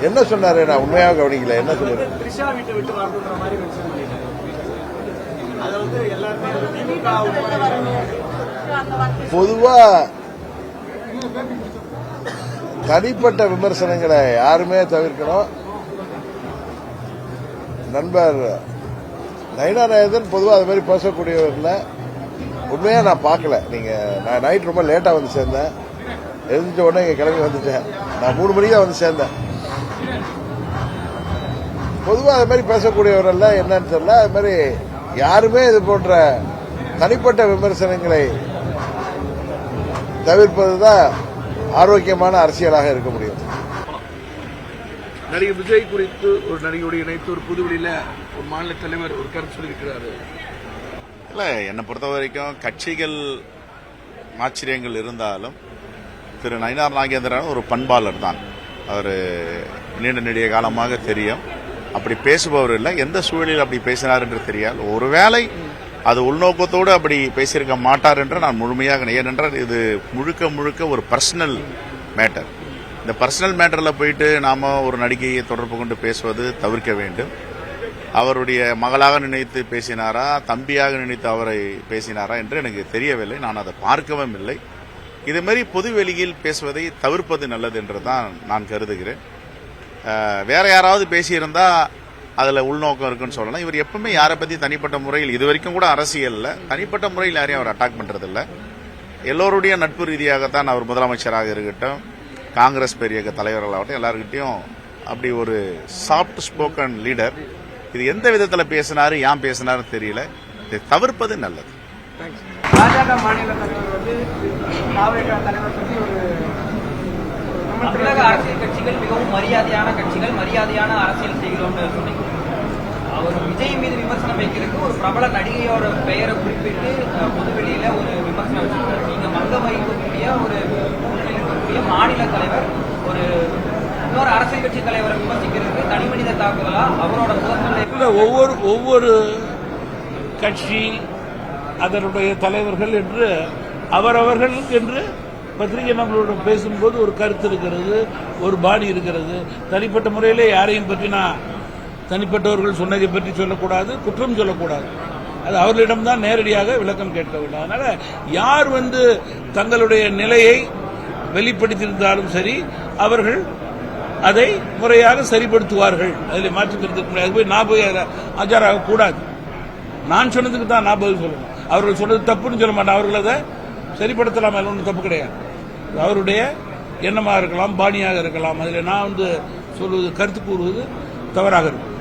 என்ன சொன்னாரு? நான் உண்மையாக கவனிக்கல. என்ன சொல்லுங்க? பொதுவா தனிப்பட்ட விமர்சனங்களை யாருமே தவிர்க்கணும். நண்பர் நயினா நாகேந்திரன் பொதுவாக அது மாதிரி பேசக்கூடியவர் இல்லை. உண்மையா நான் பார்க்கல. நான் நைட் ரொம்ப லேட்டா வந்து சேர்ந்தேன். எழுந்த உடனே இங்க கிளம்பி வந்துட்டேன். நான் 3 மணிக்கு தான் வந்து சேர்ந்தேன். பொதுவாக அது மாதிரி பேசக்கூடியவர் அல்ல. என்னன்னு தெரியல. அது மாதிரி யாருமே இது போன்ற தனிப்பட்ட விமர்சனங்களை தவிர்ப்பதுதான் ஆரோக்கியமான அரசியலாக இருக்க முடியும். நடிகர் விஜய் குறித்து ஒரு நடிகையோடு இணைத்து ஒரு புதுவெளியில ஒரு மாநில தலைவர் ஒரு கருத்து சொல்லியிருக்கிறாரு. இல்ல, என்னை பொறுத்த வரைக்கும் கட்சிகள் ஆச்சரியங்கள் இருந்தாலும் திரு நயினார் நாகேந்திரன் ஒரு பண்பாளர் தான். அவர் நீண்ட நெடிய காலமாக தெரியும். அப்படி பேசுபவர் இல்லை. எந்த சூழலில் அப்படி பேசினார் என்று தெரியாது. ஒருவேளை அது உள்நோக்கத்தோடு அப்படி பேசியிருக்க மாட்டார் என்று நான் முழுமையாக, ஏனென்றால் இது முழுக்க முழுக்க ஒரு பர்சனல் மேட்டர். இந்த பர்சனல் மேட்டரில் போயிட்டு நாம ஒரு நடிகையை தொடர்பு கொண்டு பேசுவது தவிர்க்க வேண்டும். அவருடைய மகளாக நினைத்து பேசினாரா, தம்பியாக நினைத்து அவரை பேசினாரா என்று எனக்கு தெரியவில்லை. நான் அதை பார்க்கவும் இல்லை. இதுமாரி பொது வெளியில் பேசுவதை தவிர்ப்பது நல்லது என்று தான் நான் கருதுகிறேன். வேற யாராவது பேசியிருந்தா அதுல உள்நோக்கம் இருக்குன்னு சொல்லலாம். இவர் எப்பவுமே யாரை பத்தி தனிப்பட்ட முறையில் இதுவரைக்கும் கூட அரசியல்ல தனிப்பட்ட முறையில் யாரையும் அவர் அட்டாக் பண்றதில்ல. எல்லோருடைய நட்பு ரீதியாகத்தான் அவர் முதலமைச்சராக இருக்கட்டும், காங்கிரஸ் பெரிய தலைவர்களாகட்டும், எல்லாருக்கிட்டையும் அப்படி ஒரு சாஃப்ட் ஸ்போக்கன் லீடர். இது எந்த விதத்தில் பேசினாரு, ஏன் பேசினாரு தெரியல. இதை தவிர்ப்பது நல்லது. பாஜக மாநில தலைவர் தலைவர் பற்றி ஒரு தமிழக அரசியல் கட்சிகள் மிகவும் மரியாதையான கட்சிகள், மரியாதையான அரசியல் செய்கிறோம் சொன்னீங்க. அவர் விஜய் மீது விமர்சனம் வைக்கிறதுக்கு ஒரு பிரபல நடிகையோட பெயரை குறிப்பிட்டு பொதுவெளியில ஒரு விமர்சனம் வச்சிருக்காரு. நீங்க மங்கம் வைக்கக்கூடிய ஒரு இருக்கக்கூடிய மாநில தலைவர் ஒரு இன்னொரு அரசியல் கட்சி தலைவரை விமர்சிக்கிறதுக்கு தனிமனித தாக்குதலா அவரோட முதல்ல ஒவ்வொரு கட்சி அதனுடைய தலைவர்கள் என்று அவரவர்கள் என்று பத்திரிகை நம்மளோட பேசும்போது ஒரு கருத்து இருக்கிறது, ஒரு பாணி இருக்கிறது. தனிப்பட்ட முறையிலே யாரையும் பற்றி நான் தனிப்பட்டவர்கள் சொன்னதை பற்றி சொல்லக்கூடாது, குற்றம் சொல்லக்கூடாது. அது அவர்களிடம்தான் நேரடியாக விளக்கம் கேட்க வேண்டும். அதனால யார் தங்களுடைய நிலையை வெளிப்படுத்தியிருந்தாலும் சரி, அவர்கள் அதை முறையாக சரிப்படுத்துவார்கள். அதில் மாற்றுக்கிறதுக்கு முடியாது. போய் நான் போய் ஆஜராக கூடாது. நான் சொன்னதுக்கு தான் நான் பதில் சொல்லணும். அவர்கள் சொன்னது தப்புன்னு சொல்ல மாட்டேன். அவர்கள் அதை சரிப்படுத்தலாம், ஒன்றும் தப்பு கிடையாது. அவருடைய எண்ணமாக இருக்கலாம், பாணியாக இருக்கலாம். அதில் நான் சொல்வது, கருத்து கூறுவது தவறாக இருக்கும்.